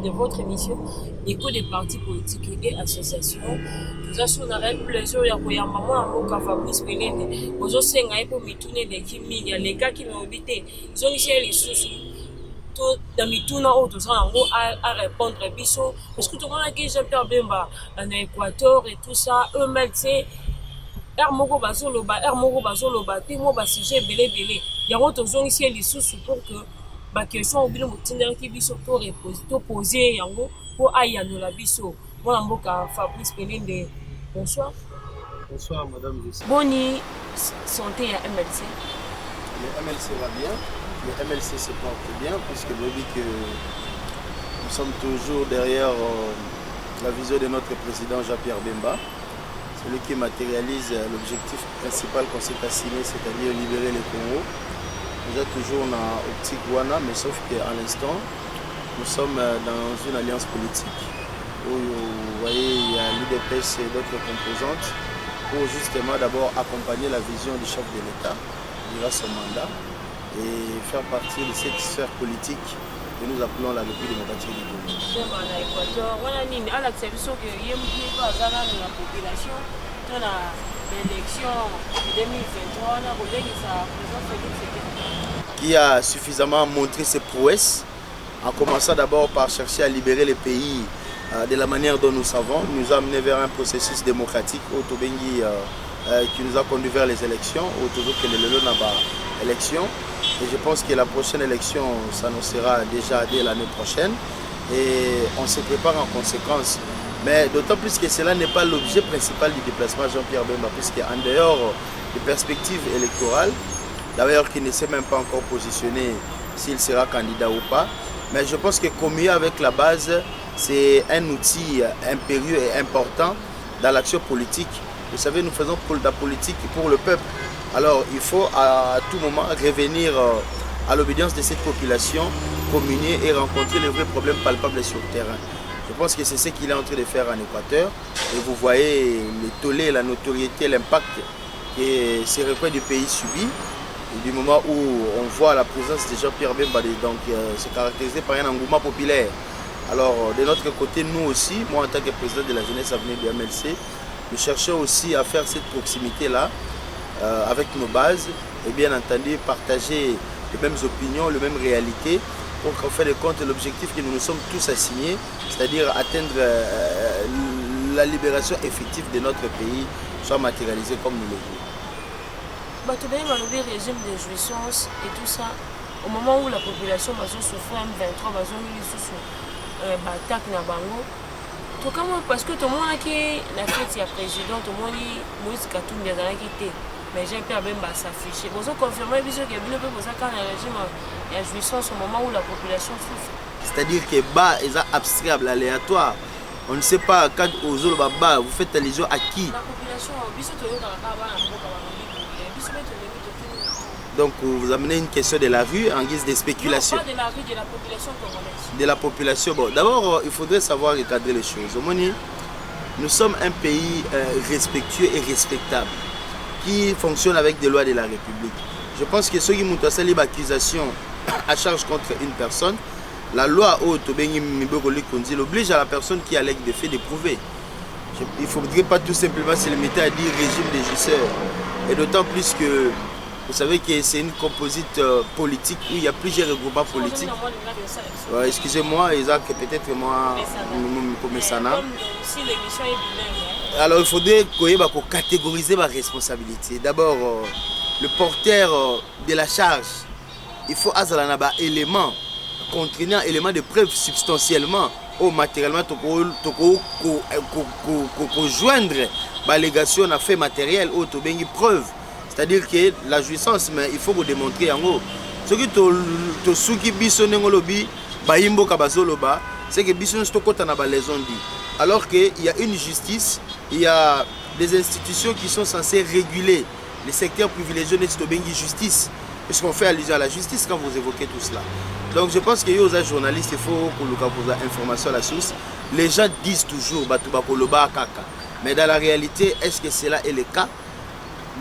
de votre émission, écho des partis politiques et associations. Nous avons un plaisir de vous avoir Fabrice Pelende. Nous avons un peu de Kimi, les gars qui m'ont invité. Ils ont ici les soucis. Dans mituna auto à répondre biso parce que tout le monde a dit Jean-Pierre Bemba en Équateur et tout ça eux-mêmes c'est moko bazoloba te mo ba sujet belé yango tozongi ici les soucis pour que ba question obilo motinda ki biso to poser yango pour ayanola biso bona mboka Fabrice Pelende. Bonsoir. Bonsoir madame Jussi. Boni santé à MLC. Le MLC va bien. Le MLC se porte bien puisque je dis que nous sommes toujours derrière la vision de notre président Jean-Pierre Bemba, celui qui matérialise l'objectif principal qu'on s'est assigné, c'est-à-dire libérer le Congo. Nous sommes toujours dans l'optique Wana, mais sauf qu'à l'instant, nous sommes dans une alliance politique où vous voyez il y a l'UDPS et d'autres composantes pour justement d'abord accompagner la vision du chef de l'État durant son mandat et faire partie de cette sphère politique que nous appelons la République démocratique du Congo. Qui a suffisamment montré ses prouesses, en commençant d'abord par chercher à libérer le pays de la manière dont nous savons, nous a amené vers un processus démocratique au Tobengi qui nous a conduit vers les élections, au Togo que le élection. Et je pense que la prochaine élection s'annoncera déjà dès l'année prochaine et on se prépare en conséquence. Mais d'autant plus que cela n'est pas l'objet principal du déplacement Jean-Pierre Bemba, puisqu'en dehors des perspectives électorales, d'ailleurs qui ne s'est même pas encore positionné s'il sera candidat ou pas, mais je pense que communier avec la base, c'est un outil impérieux et important dans l'action politique. Vous savez, nous faisons de la politique pour le peuple. Alors il faut à tout moment revenir à l'obédience de cette population, communier et rencontrer les vrais problèmes palpables sur le terrain. Je pense que c'est ce qu'il est en train de faire en Équateur. Et vous voyez les tollés, la notoriété, l'impact que ces recoins du pays subit. Et du moment où on voit la présence de Jean-Pierre Bemba, donc c'est caractérisé par un engouement populaire. Alors de notre côté, nous aussi, moi en tant que président de la jeunesse avenue du MLC, nous cherchons aussi à faire cette proximité-là avec nos bases et bien entendu partager les mêmes opinions, les mêmes réalités pour qu'en fin de compte l'objectif que nous nous sommes tous assignés, c'est-à-dire atteindre la libération effective de notre pays, soit matérialisée comme nous le voulons. Tu as le régime de jouissance et tout ça, au moment où la population va souffrir M23, va souffrir l'attaque na bango. Parce que tout le monde qui la fête est président, tout le monde Moïse Katumbi a quitté. Mais Jean-Pierre Bemba s'affiche. Vous avez confirmé que vous avez un régime de jouissance au moment où la population souffre. C'est-à-dire que bas est abstrait, aléatoire. On ne sait pas quand aux autres bas, vous faites allusion à qui. La population, donc vous amenez une question de la rue en guise de spéculation. Non, pas de la rue, de la population congolaise. De la population. Bon, d'abord, il faudrait savoir recadrer les choses. Nous sommes un pays respectueux et respectable qui fonctionne avec des lois de la République. Je pense que ceux qui m'ont fait l'accusation à charge contre une personne, la loi oblige à la personne qui allègue des faits d'éprouver. Il ne faudrait pas tout simplement se limiter à dire régime des jouisseurs. Et d'autant plus que vous savez que c'est une composite politique où il y a plusieurs regroupements politiques. Excusez-moi, Isaac, peut-être moi, comme ça. Si l'émission est bilingue. Alors il faudrait catégoriser ma responsabilité. D'abord, le porteur de la charge, il faut avoir un élément contraignant, élément de preuve substantiellement ou matériellement pour joindre l'allégation à fait matériel ou une preuve. C'est-à-dire que la jouissance, mais il faut vous démontrer en haut. Ce qui est souki bisonné lobby, baimbo kabazoloba, c'est que bisonné stokota na balaison dit. Alors qu'il y a une justice, il y a des institutions qui sont censées réguler les secteurs privilégiés de Stobengi justice. Puisqu'on fait allusion à la justice quand vous évoquez tout cela. Donc je pense que aux journalistes, il faut que vous ayez information à la source. Les gens disent toujours Batubakoloba Kaka. Mais dans la réalité, est-ce que cela est le cas?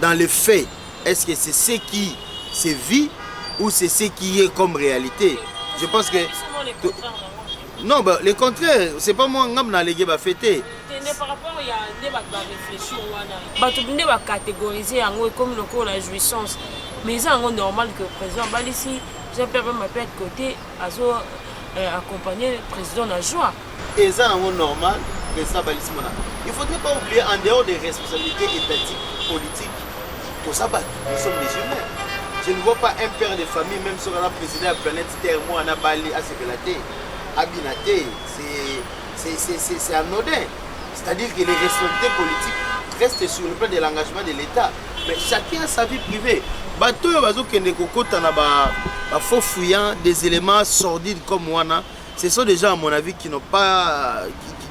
Dans les faits, est-ce que c'est ce qui se vit ou c'est ce qui est comme réalité? Je pense que Non, bah, le contraire, c'est pas moi qui vais alléguer ma fêter. Par rapport à des réflexions, il y a catégoriser comme le la jouissance. Mais c'est normal que le président Balissi, j'ai permis ma paix de côté, à accompagner le président la joie. Et ça, c'est normal, président Balissi. Il ne faudrait pas oublier, en dehors des responsabilités étatiques, politiques, tout ça, nous sommes des humains. Je ne vois pas un père de famille, même si on a président de la planète Terre, moi, on a Bali, à Sebelaté, à Binaté, c'est anodin. C'est-à-dire que les responsabilités politiques restent sur le plan de l'engagement de l'État. Mais chacun a sa vie privée. Bateau, faux fouillant des éléments sordides comme moi, ce sont des gens, à mon avis, qui n'ont pas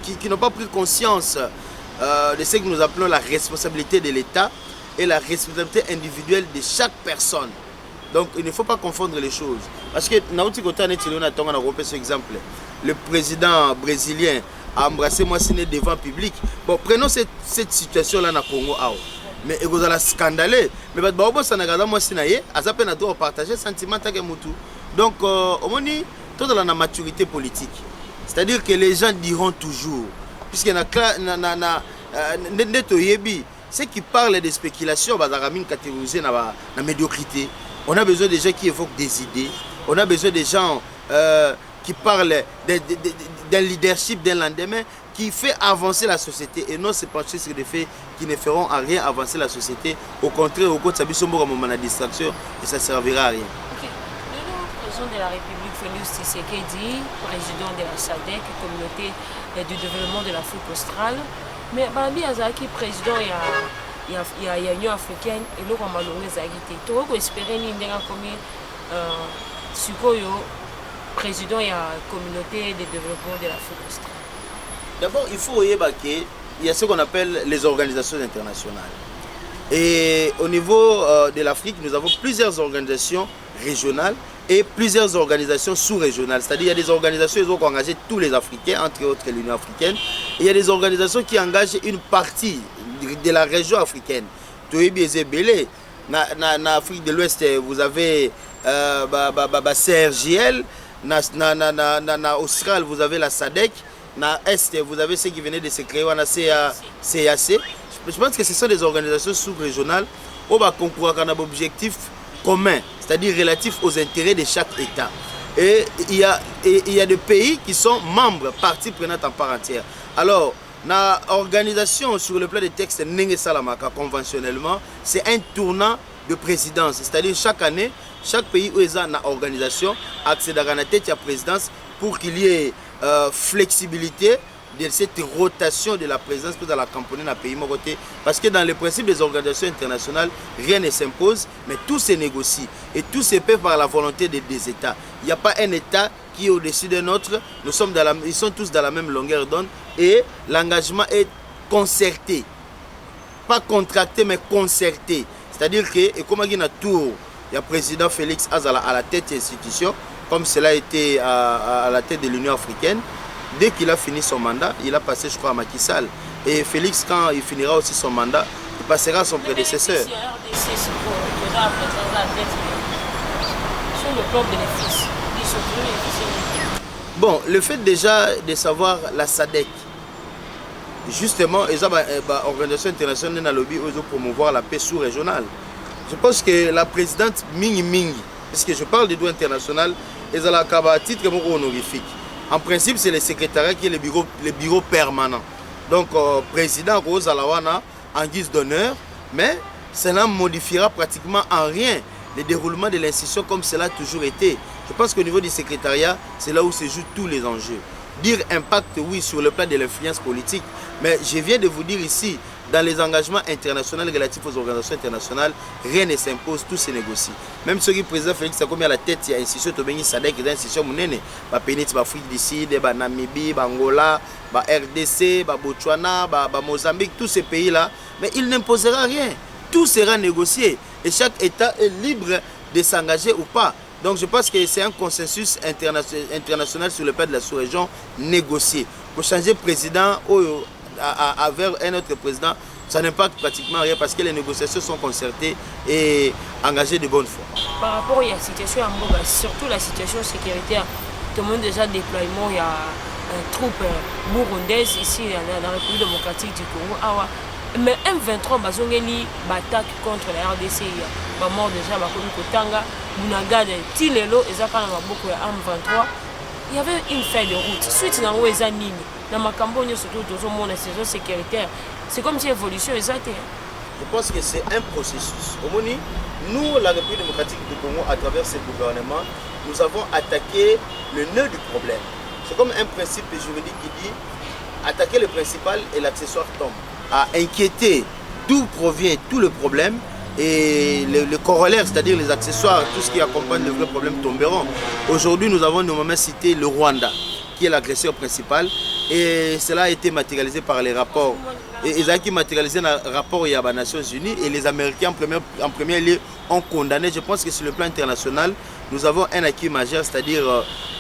pris conscience de ce que nous appelons la responsabilité de l'État et la responsabilité individuelle de chaque personne. Donc il ne faut pas confondre les choses. Parce que, le président brésilien a embrassé moi devant public. Bon, prenons cette situation-là dans le Congo. Mais il y a scandaleux. Mais il y a partager sentiment. Donc, on dit toute la maturité politique. C'est-à-dire que les gens diront toujours, puisqu'il y a ceux qui parlent de spéculation, catégorisés dans la médiocrité. On a besoin de gens qui évoquent des idées. On a besoin de gens qui parlent d'un leadership d'un lendemain qui fait avancer la société et non se pencher sur des faits qui ne feront à rien avancer la société. Au contraire, au côté de la distraction et ça ne servira à rien. Okay. Le président de la République, Félix Tshisekedi, président de la SADC, communauté du développement de l'Afrique australe, mais Bambi Azaki, président, il y a l'Union africaine et l'autre malheureux Zagité. Tu peux espérer que président de la communauté de développement de l'Afrique australe. D'abord, il faut qu'il y a ce qu'on appelle les organisations internationales. Et au niveau de l'Afrique, nous avons plusieurs organisations régionales et plusieurs organisations sous-régionales. C'est-à-dire qu'il y a des organisations qui ont engagé tous les Africains, entre autres l'Union africaine. Et il y a des organisations qui engagent une partie de la région africaine. En Afrique de l'Ouest, vous avez CRJL. En Australie, vous avez la SADC. Dans l'Est, vous avez ceux qui venaient de se créer, on a CAC. Je pense que ce sont des organisations sous-régionales où on va concourir à un objectif commun, c'est-à-dire relatif aux intérêts de chaque État. Et il y a des pays qui sont membres, partie prenante en part entière. Alors, l'organisation sur le plan des textes Nenge Salamaka, conventionnellement, c'est un tournant de présidence. C'est-à-dire chaque année, chaque pays où il y a une organisation accède à la tête de la présidence pour qu'il y ait flexibilité de cette rotation de la présidence dans la campagne dans le pays. Parce que dans le principe des organisations internationales, rien ne s'impose, mais tout se négocie. Et tout se fait par la volonté des États. Il n'y a pas un État qui est au-dessus d'un autre. Ils sont tous dans la même longueur d'onde. Et l'engagement est concerté. Pas contracté, mais concerté. C'est-à-dire que, et comme il y a tour, il y a le président Félix Azala à la tête de l'institution, comme cela a été à la tête de l'Union africaine. Dès qu'il a fini son mandat, il a passé, je crois, à Macky Sall. Et Félix, quand il finira aussi son mandat, il passera à son prédécesseur. Sur le plan bénéfice. Bon, le fait déjà de savoir la SADC, justement, ils ont une organisation internationale dans le lobby pour promouvoir la paix sous-régionale. Je pense que la présidente Mingi, puisque je parle des droits internationaux, ils ont un titre honorifique. En principe, c'est le secrétariat qui est le bureau permanent. Donc, président Rose Alawana en guise d'honneur, mais cela ne modifiera pratiquement en rien le déroulement de l'institution comme cela a toujours été. Je pense qu'au niveau du secrétariat, c'est là où se jouent tous les enjeux. Dire impact, oui, sur le plan de l'influence politique, mais je viens de vous dire ici, dans les engagements internationaux relatifs aux organisations internationales, rien ne s'impose, tout se négocie. Même ce qui est président Félix a commis à la tête, il y a l'institution Tobengi Sadek, il y a l'institution Mounene, la péninsule Afrique du Sud, Namibie, Angola, RDC, Botswana, Mozambique, tous ces pays-là, mais il n'imposera rien. Tout sera négocié et chaque État est libre de s'engager ou pas. Donc je pense que c'est un consensus international sur le plan de la sous-région négocié. Pour changer de président vers un autre président, ça n'impacte pratiquement rien parce que les négociations sont concertées et engagées de bonne foi. Par rapport à la situation à Mboga, surtout la situation sécuritaire, tout le monde déjà déploiement, il y a troupes burundaises ici dans la République démocratique du Congo. Mais M23 bazongeli battaque contre la RDC, ba mort déjà bakomi kotanga Bunagade Tilelo ezaka na maboko ya M23. Il y avait une feuille de route. Suite na weza nini na makambo nyonso to tozomona saison sécuritaire. C'est comme si évolution ezate. Je pense que c'est un processus. Au moins, nous, la République démocratique du Congo, à travers ce gouvernement, nous avons attaqué le nœud du problème. C'est comme un principe juridique qui dit attaquer le principal et l'accessoire tombe. À inquiéter d'où provient tout le problème et le corollaire, c'est-à-dire les accessoires, tout ce qui accompagne le vrai problème tomberont. Aujourd'hui, nous avons normalement cité le Rwanda, qui est l'agresseur principal, et cela a été matérialisé par les rapports. Et ils ont été matérialisés dans le rapport des Nations Unies, et les Américains en premier lieu ont condamné. Je pense que sur le plan international, nous avons un acquis majeur, c'est-à-dire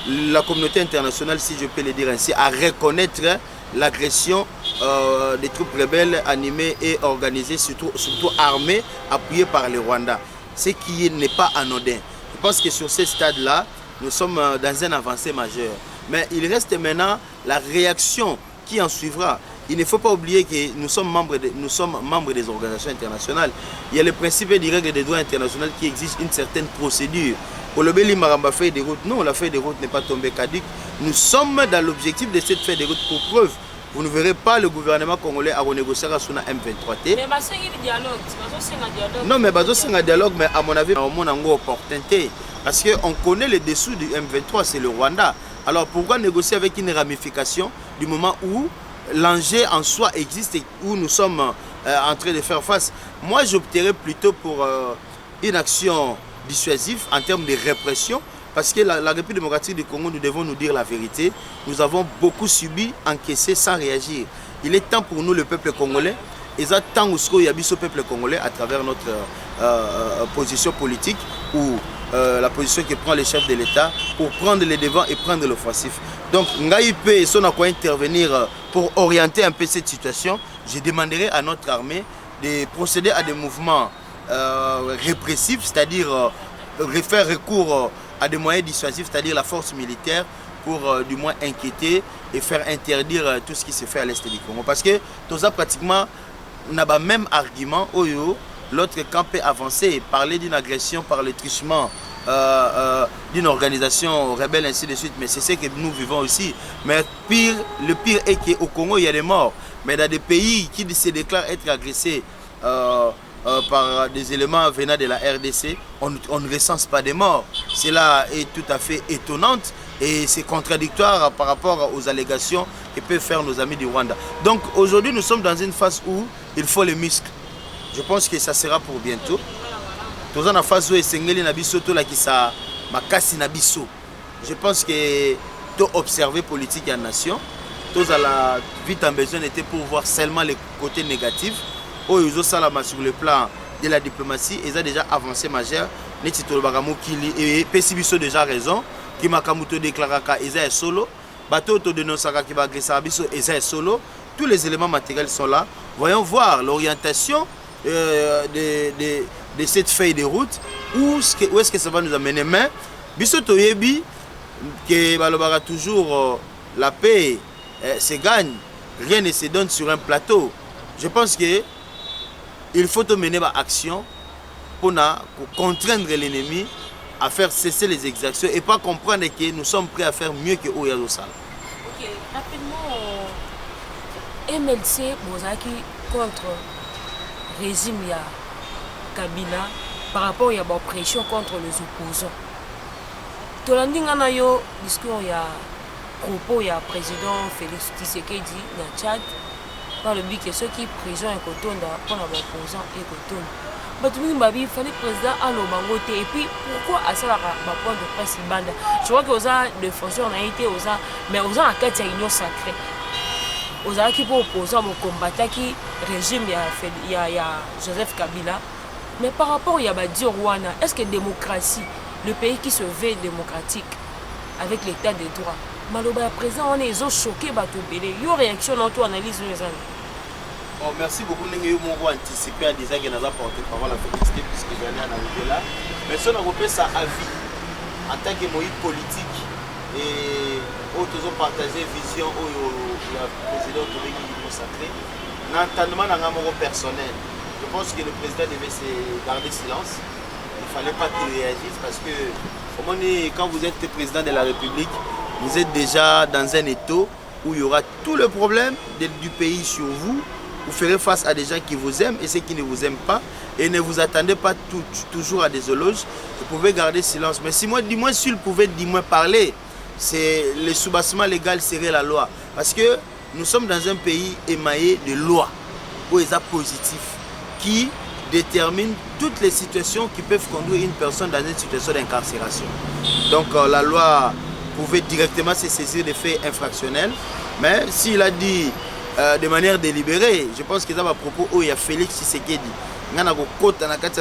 la communauté internationale, si je peux le dire ainsi, à reconnaître l'agression des troupes rebelles animées et organisées, surtout armées, appuyées par le Rwanda. Ce qui n'est pas anodin. Je pense que sur ce stade-là, nous sommes dans un avancée majeur. Mais il reste maintenant la réaction qui en suivra. Il ne faut pas oublier que nous sommes membres des organisations internationales. Il y a le principe et les règles des droits internationaux qui exigent une certaine procédure. Pour le Béli Maramba feuille de route, non, la feuille de route n'est pas tombée caduque. Nous sommes dans l'objectif de cette feuille de route pour preuve. Vous ne verrez pas le gouvernement congolais à renégocier sur la M23T. Mais c'est un dialogue. Non, mais c'est un dialogue, mais à mon avis, on a une opportunité. Parce qu'on connaît les dessous du M23, c'est le Rwanda. Alors pourquoi négocier avec une ramification du moment où l'enjeu en soi existe et où nous sommes en train de faire face? Moi, j'opterais plutôt pour une action dissuasive en termes de répression. Parce que la République démocratique du Congo, nous devons nous dire la vérité. Nous avons beaucoup subi, encaissé sans réagir. Il est temps pour nous, le peuple congolais, et ça tant où il y a au peuple congolais à travers notre position politique ou la position que prend le chef de l'État pour prendre les devants et prendre l'offensif. Donc, Ngaïpe et son à quoi intervenir pour orienter un peu cette situation, je demanderai à notre armée de procéder à des mouvements répressifs, c'est-à-dire faire recours à des moyens dissuasifs, c'est-à-dire la force militaire, pour du moins inquiéter et faire interdire tout ce qui se fait à l'est du Congo. Parce que tout ça pratiquement n'a pas le même argument. L'autre camp peut avancer, parler d'une agression par le truchement d'une organisation rebelle, ainsi de suite. Mais c'est ce que nous vivons aussi. Mais le pire est qu'au Congo, il y a des morts. Mais dans des pays qui se déclarent être agressés par des éléments venant de la RDC, on ne recense pas des morts. Cela est tout à fait étonnant et c'est contradictoire par rapport aux allégations que peuvent faire nos amis du Rwanda. Donc aujourd'hui, nous sommes dans une phase où il faut les muscles. Je pense que ça sera pour bientôt. Je pense que tout observer politique en nation, tous à la vite en besoin était pour voir seulement les côtés négatifs. Sur le plan de la diplomatie, ils ont déjà avancé majeur. Et Pessibiso déjà raison. Qui m'a déclaré qu'ils sont solo. Bateau de Nosaka qui va agresser Abisso, ils sont solo. Tous les éléments matériels sont là. Voyons voir l'orientation de cette feuille de route. Où est-ce que ça va nous amener? Mais Bisso Toyebi, que toujours la paix se gagne. Rien ne se donne sur un plateau. Je pense que il faut mener une action pour contraindre l'ennemi à faire cesser les exactions et pas comprendre que nous sommes prêts à faire mieux que Oyazosal. Ok, rapidement, MLC Bozaki contre le régime ya Kabila par rapport à la pression contre les opposants. Tolandinga na yo discours ya propos ya président Félix Tshisekedi na Tchad. Par le but que ceux qui prison et coton pour l'opposant et coton. Il fallait que le président a le bangote. Et puis pourquoi à ça la point de presse bande? Je vois que aux de fonctions on a été aux mais aux a quatre union sacrée. Aux a qui pour opposer au combattant qui régime il y a Joseph Kabila. Mais par rapport il y a dit Rwanda, est-ce que démocratie, le pays qui se veut démocratique avec l'état de droit, Maloba présent on est choqué bateau belé. Yo réaction dans toi analyse les années. Bon, merci beaucoup. Nous avons anticipé en disant que nous avons porté parole à féliciter puisque Gagné en arrivé là. Mais si on a repris ça à vie, en tant que moyen politique, et autres ont partagé vision au président Tobengi consacré. L'entendement dans un personnel. Je pense que le président devait se garder silence. Il ne fallait pas qu'il réagisse parce que quand vous êtes président de la République, vous êtes déjà dans un étau où il y aura tout le problème du pays sur vous. Vous ferez face à des gens qui vous aiment et ceux qui ne vous aiment pas. Et ne vous attendez pas toujours à des éloges. Vous pouvez garder silence. Mais si moi, dis-moi, s'il pouvait dis-moi parler, le soubassement légal serait la loi. Parce que nous sommes dans un pays émaillé de lois, où il y a positif, qui détermine toutes les situations qui peuvent conduire une personne dans une situation d'incarcération. Donc la loi pouvait directement se saisir des faits infractionnels. Mais s'il a dit de manière délibérée, je pense qu'il y a à propos où il y a Félix Tshisekedi.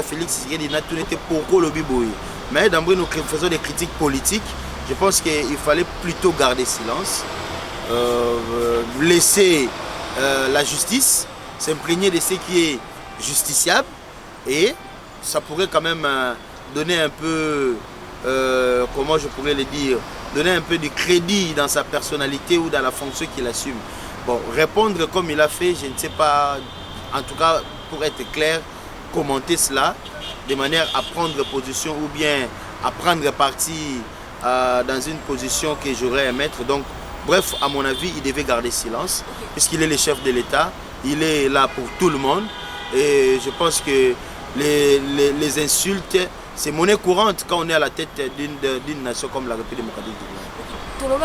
Félix Tshisekedi n'a tout été pour le biboui. Mais d'abord nous faisons des critiques politiques. Je pense qu'il fallait plutôt garder silence, laisser la justice s'imprégner de ce qui est justiciable et ça pourrait quand même donner un peu, comment je pourrais le dire, donner un peu de crédit dans sa personnalité ou dans la fonction qu'il assume. Bon, répondre comme il a fait, je ne sais pas, en tout cas pour être clair, commenter cela de manière à prendre position ou bien à prendre parti dans une position que j'aurais à mettre. Donc, bref, à mon avis, il devait garder silence puisqu'il est le chef de l'État. Il est là pour tout le monde. Et je pense que les insultes, c'est monnaie courante quand on est à la tête d'une nation comme la République démocratique du Congo.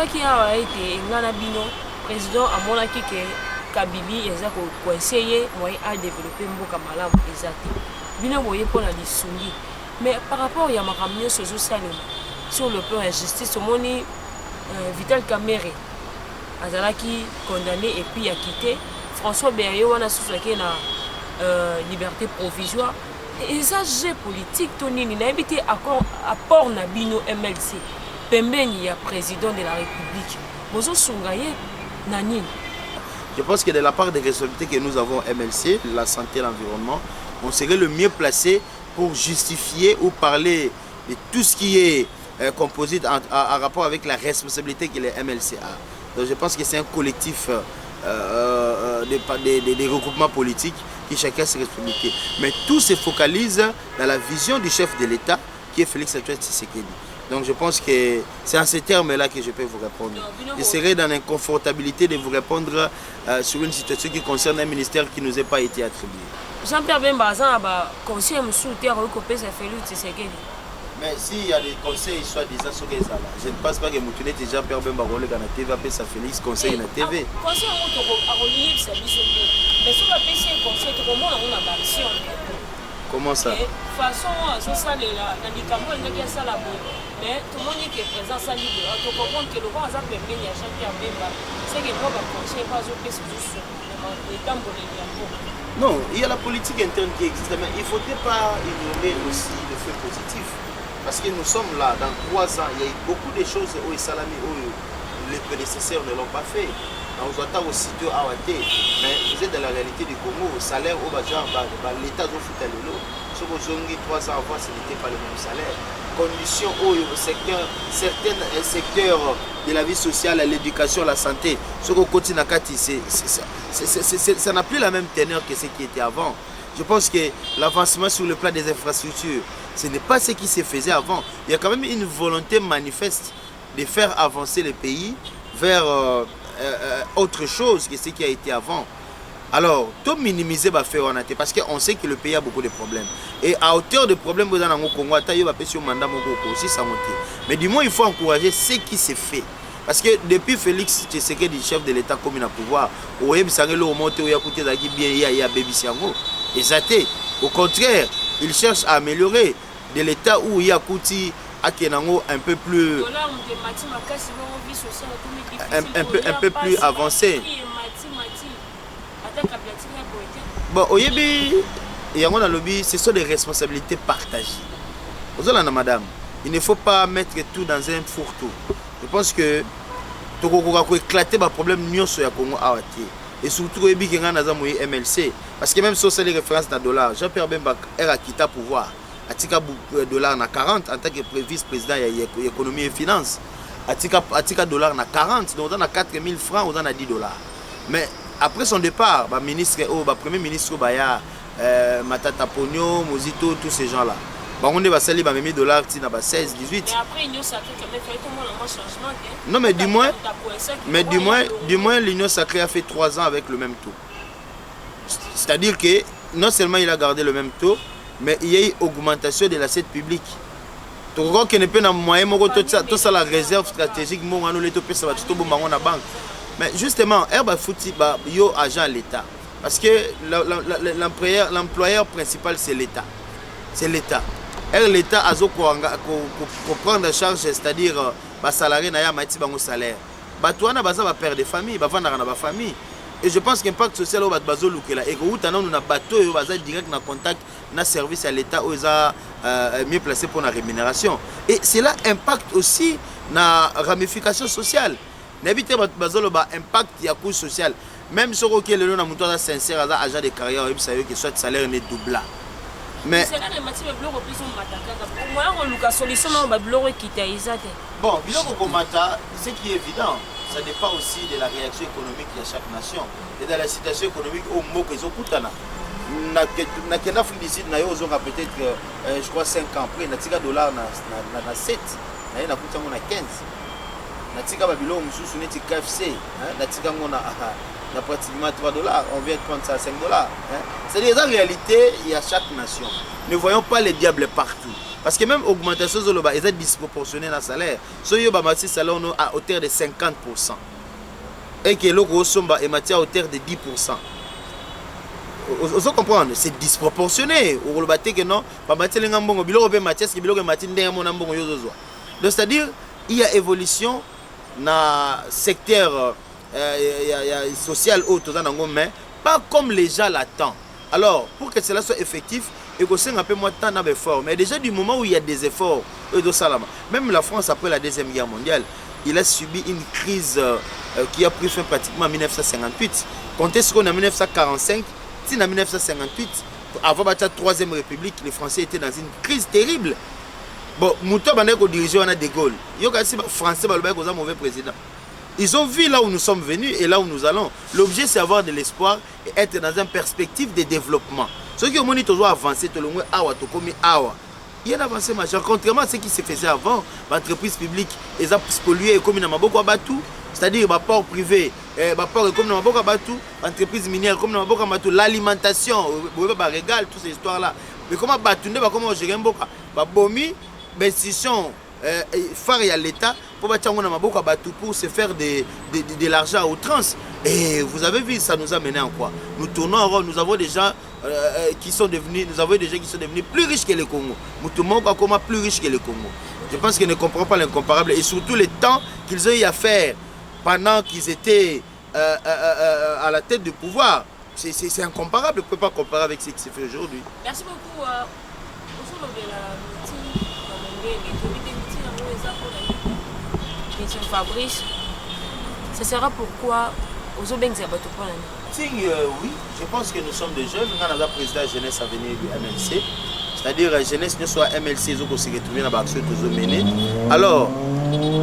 Président a monaki que Kabili eza ko conseiller moi à développer mboka malamu ezati. Bino boye pour la lisungi. Mais par rapport à makamio sur le plan de justice, au moni Vital Kamerhe azalaki condamné et puis a quitté. François Berriot wana susaki na liberté provisoire. Et ça jeu politique tonini na habité apport na bino MLC. Pembeni ya président de la République. Bozo sungaye nani. Je pense que de la part des responsabilités que nous avons MLC, la santé et l'environnement, on serait le mieux placé pour justifier ou parler de tout ce qui est composite en rapport avec la responsabilité que les MLC a. Donc je pense que c'est un collectif des regroupements politiques qui chacun ses responsabilités. Mais tout se focalise dans la vision du chef de l'État qui est Félix Tshisekedi. Donc je pense que c'est en ces termes-là que je peux vous répondre. Je serai dans l'inconfortabilité de vous répondre sur une situation qui concerne un ministère qui ne nous a pas été attribué. Jean-Pierre Bemba, conseiller soutien Félix Tshisekedi. Mais s'il y a des conseils, soit disant sur les là, je ne pense pas que Moutoune est Jean-Pierre Bemba dans la TV, après ça Félix conseil dans la TV. Conseil à relier sa mission. Mais sur la PC, conseil, comment on a action. Comment ça? De toute façon, ça c'est là, dans les cameroun, il y a ça là-bas. Mais tout le monde qui est présent, ça libre. Tu comprends que le roi a permis à Jean-Pierre Bemba, c'est que le roi va conseiller pas au PC sur les temps pour les diapos. Non, il y a la politique interne qui existe, mais il ne faudrait pas ignorer aussi le fait positif. Parce que nous sommes là, dans 3 ans, il y a eu beaucoup de choses où les prédécesseurs ne l'ont pas fait. On attend aussitôt à Wate, mais vous êtes dans la réalité du Congo, au salaire, au Bajan, l'État doit foutre à l'eau. Si vous avez 3 ans avant, ce n'était pas le même salaire. Conditions au secteur, certains secteurs de la vie sociale, l'éducation, la santé, ce qu'on continue à Kati, ça n'a plus la même teneur que ce qui était avant. Je pense que l'avancement sur le plan des infrastructures, ce n'est pas ce qui se faisait avant. Il y a quand même une volonté manifeste de faire avancer le pays vers autre chose que ce qui a été avant. Alors, tout minimiser va faire parce qu'on sait que le pays a beaucoup de problèmes. Et à hauteur de problèmes, vous avez au Congo, mais du moins, il faut encourager ce qui s'est fait. Parce que depuis Félix Tshisekedi, chef de l'État comme il a pouvoir, au contraire, il cherche à améliorer de l'État où il y a Kouti à Kenango un peu plus plus avancé. Bon, au Yébi, ce sont des responsabilités partagées. Madame, il ne faut pas mettre tout dans un fourre-tout. Je pense que tu peux éclater le problème sur Congo. Et surtout, il y a un MLC. Parce que même si c'est les références dans $, Jean-Pierre Bemba a quitté le pouvoir. A $40 en tant que vice-président de l'économie et finances. atika dollar na 40, donc on a 4000 francs, on a 10 dollars. Mais après son départ, ministre, premier ministre, Matata Pogno, Mozito, tous ces gens-là. On est passé à 1000 dollars, 16, 18. Mais après, l'Union sacrée, il fallait un changement. Non, mais du moins, l'Union sacrée a fait 3 ans avec le même taux. C'est-à-dire que non seulement il a gardé le même taux, mais il y a eu augmentation de l'assiette publique. Donc, il n'y a pas de moyen, tout ça, la réserve stratégique, mais justement, il y a agent à l'État. Parce que l'employeur principal, c'est l'État. C'est l'État. L'État a prendre en charge, c'est-à-dire les salariés n'ont pas de salaire. Les gens va perdre des familles, ils vont famille. Et je pense qu'impact social est basé là. Et que nous avons un bateau direct en contact dans service à l'État où ils sont mieux placés pour la rémunération. Et cela impacte aussi la ramification sociale. N'habitez pas impact il y a coût social. Même si on est sincère, agent de carrière, vous savez que soit salaire n'est double. Mais bon, ce qui est évident, ça dépend aussi de la réaction économique de chaque nation. Et dans la situation économique, au mot que peut-être, je crois, 5 ans après, $7, na 15. Natika Babylone, nous sommes KFC, Natika on a pratiquement $3, on vient de prendre ça à $5. C'est-à-dire, en réalité, il y a chaque nation. Ne voyons pas les diables partout. Parce que même l'augmentation de l'eau, ils sont disproportionnés dans le salaire. Si on a un salaire à hauteur de 50%. Et que l'eau est matière à hauteur de 10%. Vous comprenez? C'est disproportionné. Donc, c'est-à-dire, il y a évolution dans le secteur social, mais pas comme les gens l'attendent. Alors, pour que cela soit effectif, il faut un peu moins de temps d'efforts. Mais déjà, du moment où il y a des efforts, même la France, après la Deuxième Guerre mondiale, il a subi une crise qui a pris fin pratiquement en 1958. Comptez ce qu'on a en 1945, si en 1958, avant la Troisième République, les Français étaient dans une crise terrible. Bon, Mouton Bandeko dirigeait, on a De Gaulle. Il y a aussi Français qui ont un mauvais président. Ils ont vu là où nous sommes venus et là où nous allons. L'objet, c'est avoir de l'espoir et être dans une perspective de développement. Ceux qui ont toujours avancé, tout le monde il y a une avancée majeure. Contrairement à ce qui se faisait avant, l'entreprise publique, ils ont pollué comme dans Maboko Abatou, c'est-à-dire le port privé, le port comme dans Maboko Abatou, l'entreprise minière comme dans Maboko Abatou, l'alimentation, régal, toutes ces histoires-là. Mais comment Batoundé, comment gérer Mboka, Bomi, institution phare à l'État pour se faire de l'argent à outrance. Et vous avez vu, ça nous a mené en quoi? Nous tournons en rond, nous avons des gens qui sont devenus, plus riches que le Congo. Nous tournons encore plus riches que le Congo. Je pense qu'ils ne comprennent pas l'incomparable et surtout le temps qu'ils ont eu à faire pendant qu'ils étaient à la tête du pouvoir. C'est incomparable, on ne peut pas comparer avec ce qui se fait aujourd'hui. Merci beaucoup. Fabrice, ce sera pourquoi aux Obeng Zabatopon. Oui, je pense que nous sommes des jeunes. Nous avons le président de la jeunesse à venir du MLC. C'est-à-dire la jeunesse ne soit MLC, ils ont se retrouver dans l'action que nous menons. Alors,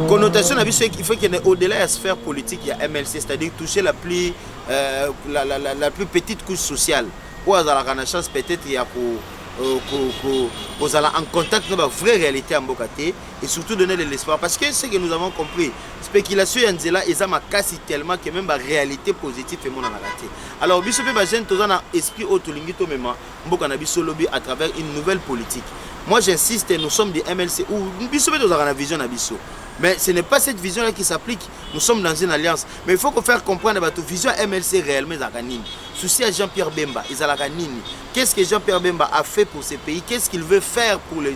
connotation, il faut qu'il y ait au-delà de la sphère politique, il y a MLC, c'est-à-dire toucher la plus petite couche sociale. Ou à la chance, peut-être, il y a pour aller en contact avec la vraie réalité en Bokate et surtout donner de l'espoir. Parce que ce que nous avons compris, spéculation et Nzela, ils ont cassé tellement que même la réalité positive est mon raté. Alors, nous sommes dans l'esprit autolingito même, à travers une nouvelle politique. Moi, j'insiste, nous sommes des MLC où nous sommes dans la vision d'Abisso. Mais ce n'est pas cette vision-là qui s'applique. Nous sommes dans une alliance. Mais il faut qu'on fasse comprendre que la vision MLC réellement est souci à Jean-Pierre Bemba, qu'est-ce que Jean-Pierre Bemba a fait pour ces pays? Qu'est-ce qu'il veut faire pour le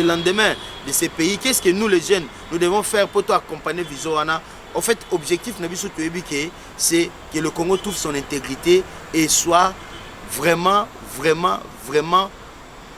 lendemain de ces pays? Qu'est-ce que nous, les jeunes, nous devons faire pour accompagner Vizorana? En fait, l'objectif, c'est que le Congo trouve son intégrité et soit vraiment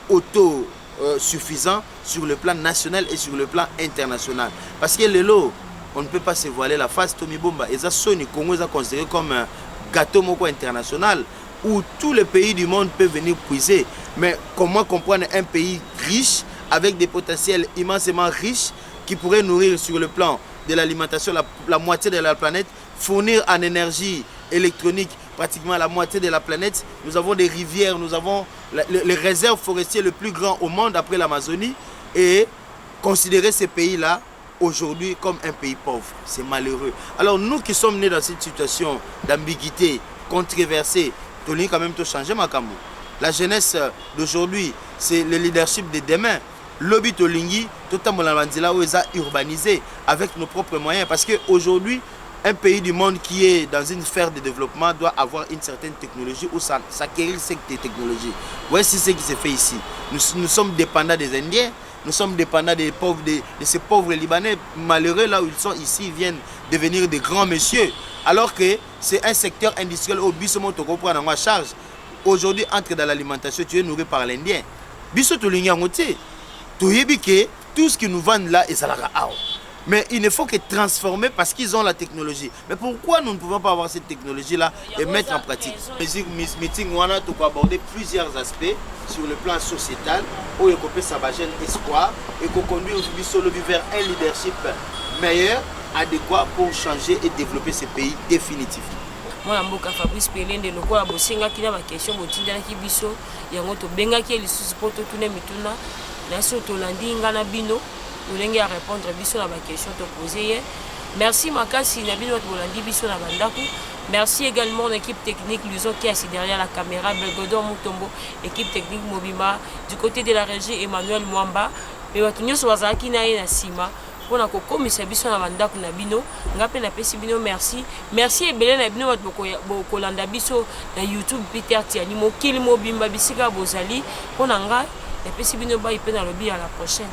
autosuffisant sur le plan national et sur le plan international. Parce que les lots, on ne peut pas se voiler la face. Tommy Bomba, et ça, le Congo est considéré comme un gâteau international où tous les pays du monde peuvent venir puiser. Mais comment comprendre un pays riche, avec des potentiels immensément riches, qui pourrait nourrir sur le plan de l'alimentation la moitié de la planète, fournir en énergie électronique pratiquement la moitié de la planète. Nous avons des rivières, nous avons les réserves forestières les plus grands au monde après l'Amazonie, et considérer ces pays-là aujourd'hui comme un pays pauvre. C'est malheureux. Alors nous qui sommes nés dans cette situation d'ambiguïté, controversée, nous devons quand même tout changer, Makamou. La jeunesse d'aujourd'hui, c'est le leadership de demain. Lobby Tolingi, tout le monde a urbanisé avec nos propres moyens. Parce qu'aujourd'hui, un pays du monde qui est dans une sphère de développement doit avoir une certaine technologie ou s'acquérir cette technologie. Voici ce qui se fait ici. Nous sommes dépendants des Indiens, nous sommes dépendants des pauvres, de ces pauvres Libanais malheureux là où ils sont ici, ils viennent devenir des grands messieurs. Alors que c'est un secteur industriel où Bissomo Toko prend en charge. Aujourd'hui, entre dans l'alimentation, tu es nourri par l'Indien. Bisso Tolingi Angoté. Tout ce qu'ils nous vendent là, ils sont là. Mais il ne faut que transformer parce qu'ils ont la technologie. Mais pourquoi nous ne pouvons pas avoir cette technologie-là et mettre en pratique? Meeting, on a aborder plusieurs aspects sur le plan sociétal où il peut s'abager un espoir et qu'on conduit aujourd'hui vers un leadership meilleur, adéquat pour changer et développer ces pays définitivement. Moi, je suis Fabrice Pelende, le quoi, je suis une question, je suis un biso, il y a un autre benga qui est le support de tout le monde. Naso Tolandi ngana bino olenge à répondre biso na ba question te poser. Merci makasi na bino Tolandi biso na bandaku. Merci également l'équipe technique Luzo qui est assis derrière la caméra, Belgodor Mutombo, équipe technique Mobima, du côté de la régie Emmanuel Mwamba, et batunyo swazaki na ye na sima pour na kokomisa biso na bandaku na bino. Ngape na pesi bino merci. Merci ebele na bino boko landa biso na YouTube Peter Tiani mokili mobimba bisika bozali pour na nga. Et puis si vous n'avez pas à la prochaine.